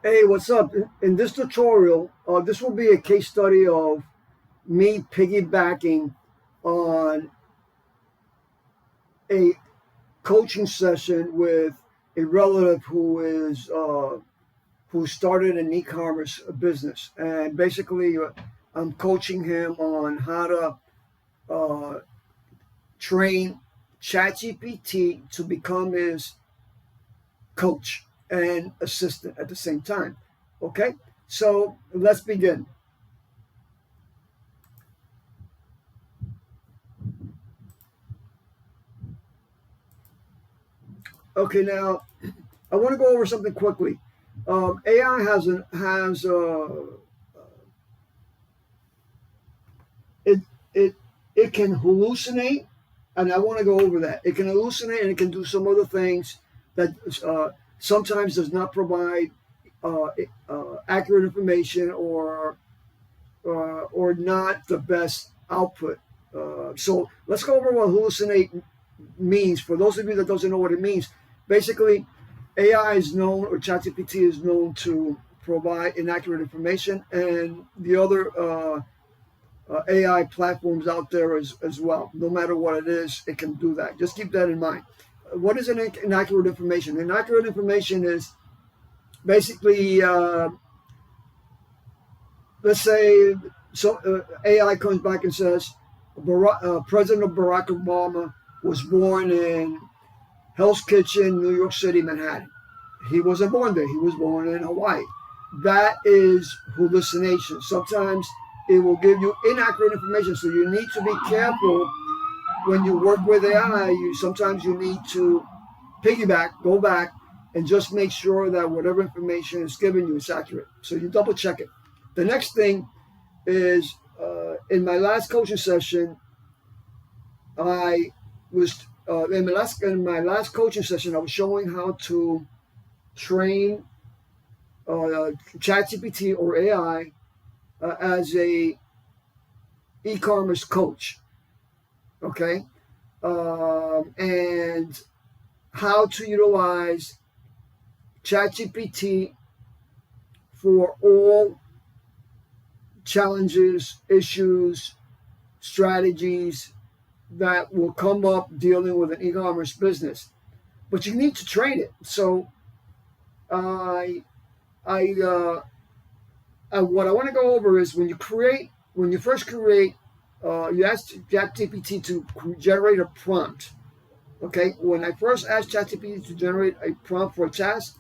Hey, what's up? In this tutorial, this will be a case study of me piggybacking on a coaching session with a relative who started an e-commerce business, and basically, I'm coaching him on how to uh, train Chatgpt to become his coach and assistant at the same time. Okay, so let's begin. Okay, now I want to go over something quickly. AI it it it can hallucinate, and I want to go over that. It can hallucinate and it can do some other things that sometimes does not provide uh, accurate information or not the best output. So let's go over what hallucinate means. For those of you that doesn't know what it means, basically, AI is known, or ChatGPT is known to provide inaccurate information, and the other AI platforms out there as well. No matter what it is, it can do that. Just keep that in mind. What is inaccurate information? Inaccurate information is basically, let's say, AI comes back and says, President Barack Obama was born in Hell's Kitchen, New York City, Manhattan. He wasn't born there. He was born in Hawaii. That is hallucination. Sometimes it will give you inaccurate information, so you need to be careful when you work with AI. Sometimes you need to go back, and just make sure that whatever information is given you is accurate. So you double check it. The next thing is, in my last coaching session, I was in my last coaching session, I was showing how to train ChatGPT or AI as a e-commerce coach. Okay, and how to utilize ChatGPT for all challenges, issues, strategies that will come up dealing with an e-commerce business. But you need to train it. So I, what I want to go over is when you first create, you ask ChatGPT to generate a prompt. Okay, when I first asked ChatGPT to generate a prompt for a task,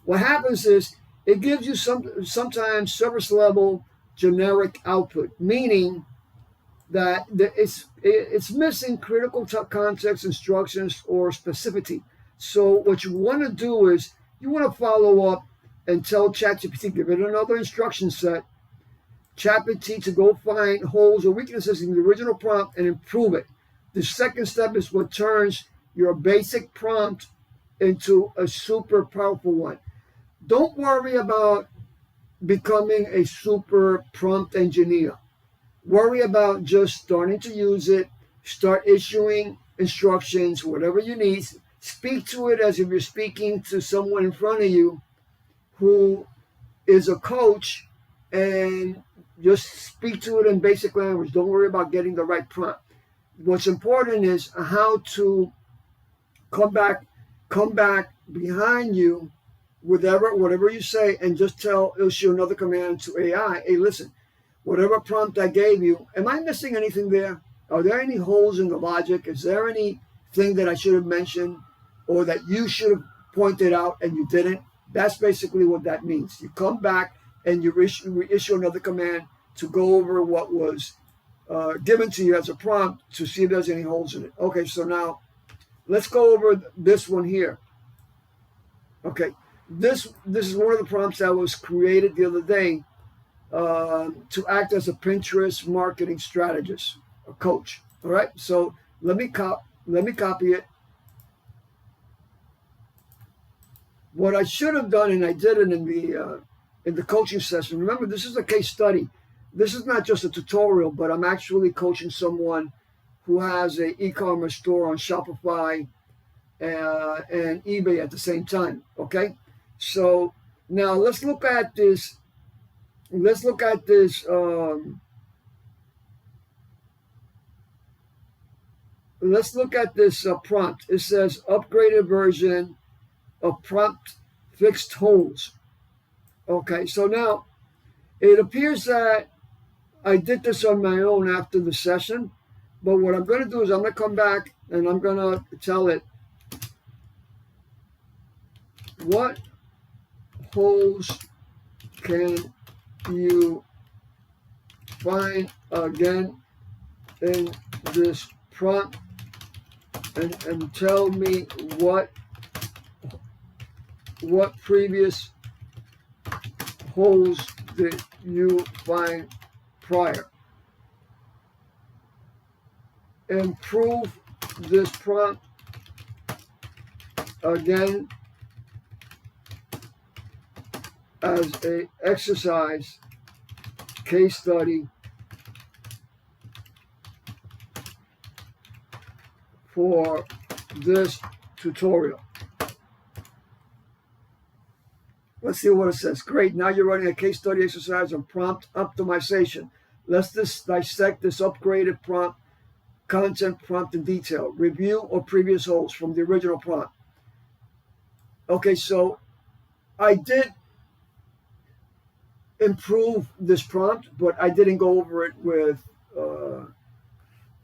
what happens is it gives you sometimes service level generic output, meaning that it's missing critical context, instructions, or specificity. So what you want to do is you want to follow up and tell ChatGPT, give it another instruction set, ChatGPT to go find holes or weaknesses in the original prompt and improve it. The second step is what turns your basic prompt into a super powerful one. Don't worry about becoming a super prompt engineer. Worry about just starting to use it, start issuing instructions, whatever you need. Speak to it as if you're speaking to someone in front of you who is a coach, and just speak to it in basic language. Don't worry about getting the right prompt. What's important is how to come back behind you, whatever you say, and just issue another command to AI. Hey, listen, whatever prompt I gave you, am I missing anything there? Are there any holes in the logic? Is there anything that I should have mentioned or that you should have pointed out and you didn't? That's basically what that means. You come back and you issue another command to go over what was given to you as a prompt to see if there's any holes in it. Okay, so now let's go over this one here. Okay, this is one of the prompts that was created the other day to act as a Pinterest marketing strategist, a coach. All right, so let me copy it. What I should have done, and I did it in the coaching session. Remember, this is a case study. This is not just a tutorial, but I'm actually coaching someone who has an e-commerce store on Shopify and eBay at the same time. Okay, so Now let's look at this. Let's look at this. Let's look at this prompt. It says upgraded version of prompt fixed holes. Okay, so now it appears that I did this on my own after the session, but what I'm going to do is I'm going to come back and I'm going to tell it what holes can you find again in this prompt, and tell me what previous holes did you find prior. Improve this prompt again as a exercise case study for this tutorial. Let's see what it says. Great, now you're running a case study exercise on prompt optimization. Let's dissect this upgraded prompt, content prompt in detail. Review or previous holes from the original prompt. Okay, so I did improve this prompt, but I didn't go over it with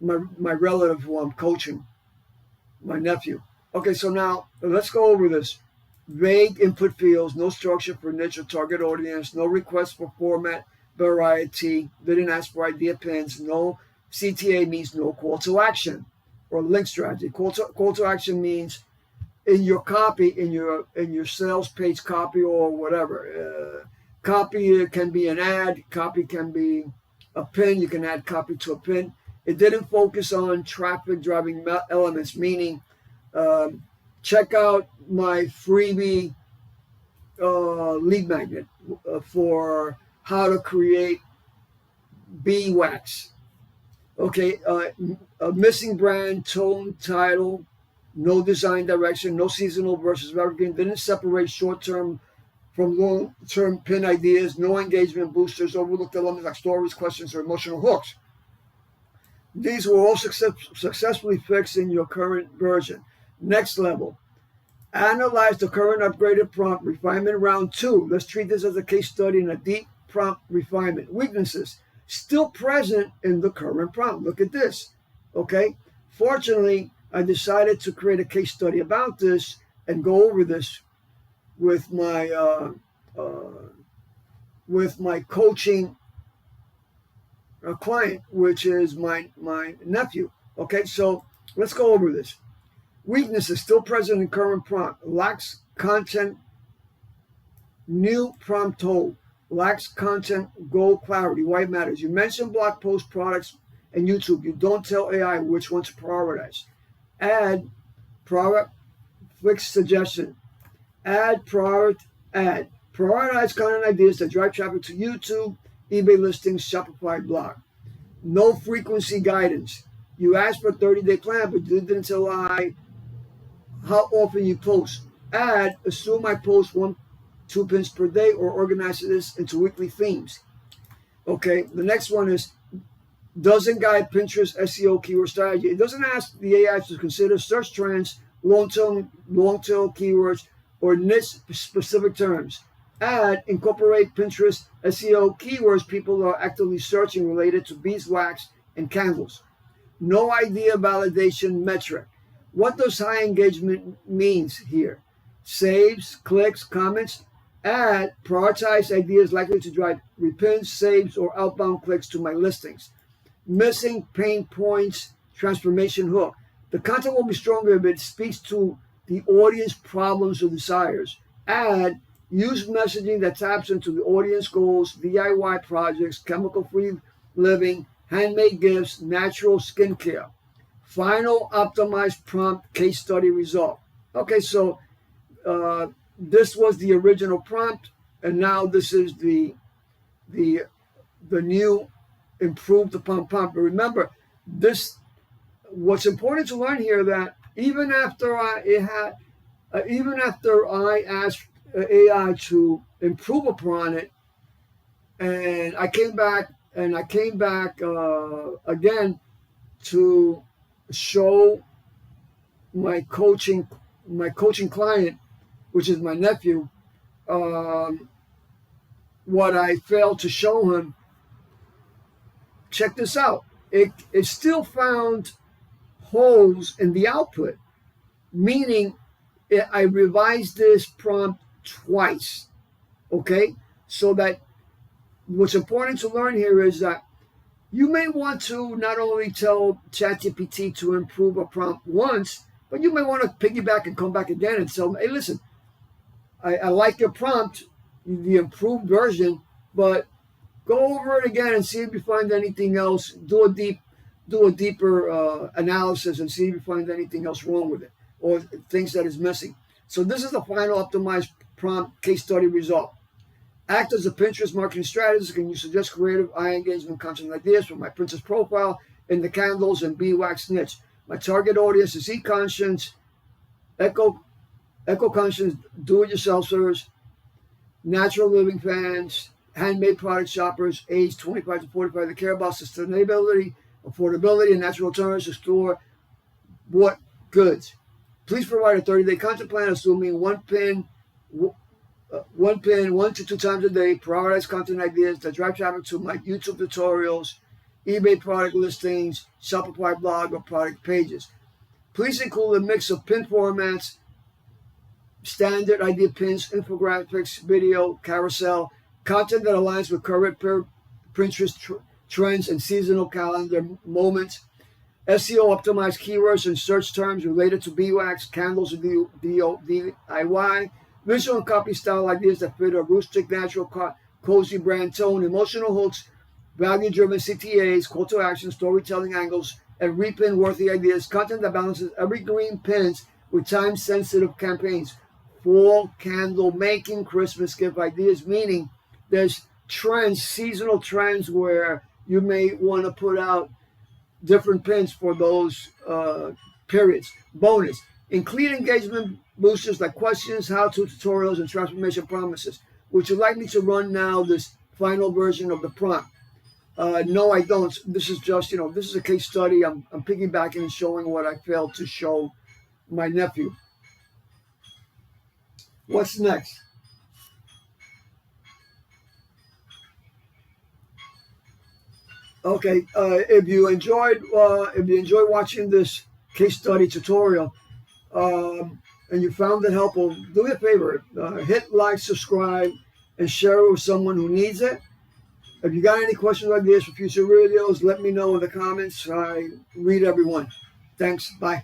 my relative who I'm coaching, my nephew. Okay, so now let's go over this. Vague input fields, no structure for niche or target audience, no request for format variety, didn't ask for idea pins, no CTA means no call to action or link strategy. Call to action means in your copy, in your sales page copy or whatever. Copy can be an ad, copy can be a pin, you can add copy to a pin. It didn't focus on traffic driving elements, meaning check out my freebie lead magnet for how to create bee wax. Okay, a missing brand, tone, title, no design direction, no seasonal versus evergreen, didn't separate short-term from long-term pin ideas, no engagement boosters, overlooked elements like stories, questions, or emotional hooks. These were all successfully fixed in your current version. Next level, analyze the current upgraded prompt, refinement round 2. Let's treat this as a case study in a deep prompt refinement. Weaknesses, still present in the current prompt. Look at this, okay? Fortunately, I decided to create a case study about this and go over this with my coaching client, which is my nephew. Okay, so let's go over this. Weaknesses still present in current prompt. Lacks content. New prompt hole. Lacks content goal clarity. Why it matters. You mention blog posts, products, and YouTube. You don't tell AI which one to prioritize. Add product fixed suggestion. Add product ad. Prioritize content ideas that drive traffic to YouTube, eBay listings, Shopify blog. No frequency guidance. You asked for a 30-day plan, but you didn't tell AI how often you post. Add, assume I post 1-2 pins per day, or organize this into weekly themes. Okay, the next one is doesn't guide Pinterest SEO keyword strategy. It doesn't ask the AI to consider search trends, long-tail keywords, or niche specific terms. Add, incorporate Pinterest SEO keywords people are actively searching related to beeswax and candles. No idea validation metric. What does high engagement means here? Saves, clicks, comments. Add, prioritize ideas likely to drive repins, saves, or outbound clicks to my listings. Missing pain points, transformation hook. The content will be stronger if it speaks to the audience problems or desires. Add, use messaging that taps into the audience goals, DIY projects, chemical-free living, handmade gifts, natural skincare. Final optimized prompt case study result. Okay, so this was the original prompt, and now this is the new improved upon prompt. But remember, what's important to learn here that even after I asked AI to improve upon it, and I came back again to show my coaching client, which is my nephew, um, what I failed to show him. Check this out. It still found holes in the output, meaning I revised this prompt twice. Okay, so that what's important to learn here is that you may want to not only tell ChatGPT to improve a prompt once, but you may want to piggyback and come back again and tell them, hey, listen, I like your prompt, the improved version, but go over it again and see if you find anything else. Do a deeper analysis and see if you find anything else wrong with it or things that is missing. So this is the final optimized prompt case study result. Act as a Pinterest marketing strategist. Can you suggest creative, high engagement content ideas for my Pinterest profile in the candles and beeswax niche? My target audience is e-conscious, eco-conscious, do-it-yourselfers, natural living fans, handmade product shoppers, aged 25 to 45 that care about sustainability, affordability, and natural alternatives to store bought goods. Please provide a 30-day content plan assuming one pin, 1 to 2 times a day, prioritize content ideas that drive traffic to my YouTube tutorials, eBay product listings, Shopify blog, or product pages. Please include a mix of pin formats, standard idea pins, infographics, video, carousel, content that aligns with current Pinterest trends and seasonal calendar moments, SEO optimized keywords and search terms related to beeswax, candles, and DIY, visual and copy style ideas that fit a rustic, natural, cozy brand tone, emotional hooks, value-driven CTAs, call to action, storytelling angles, and repin-worthy ideas, content that balances evergreen pins with time-sensitive campaigns, fall candle making, Christmas gift ideas, meaning there's trends, seasonal trends where you may want to put out different pins for those periods. Bonus, include engagement boosters like questions, how-to tutorials, and transformation promises. Would you like me to run now this final version of the prompt? No, I don't. This is just, this is a case study. I'm piggybacking and showing what I failed to show my nephew. What's next? Okay, if you enjoyed watching this case study tutorial, and you found it helpful, do me a favor, hit like, subscribe, and share it with someone who needs it. If you got any questions like this for future videos, let me know in the comments. I read everyone. Thanks. Bye.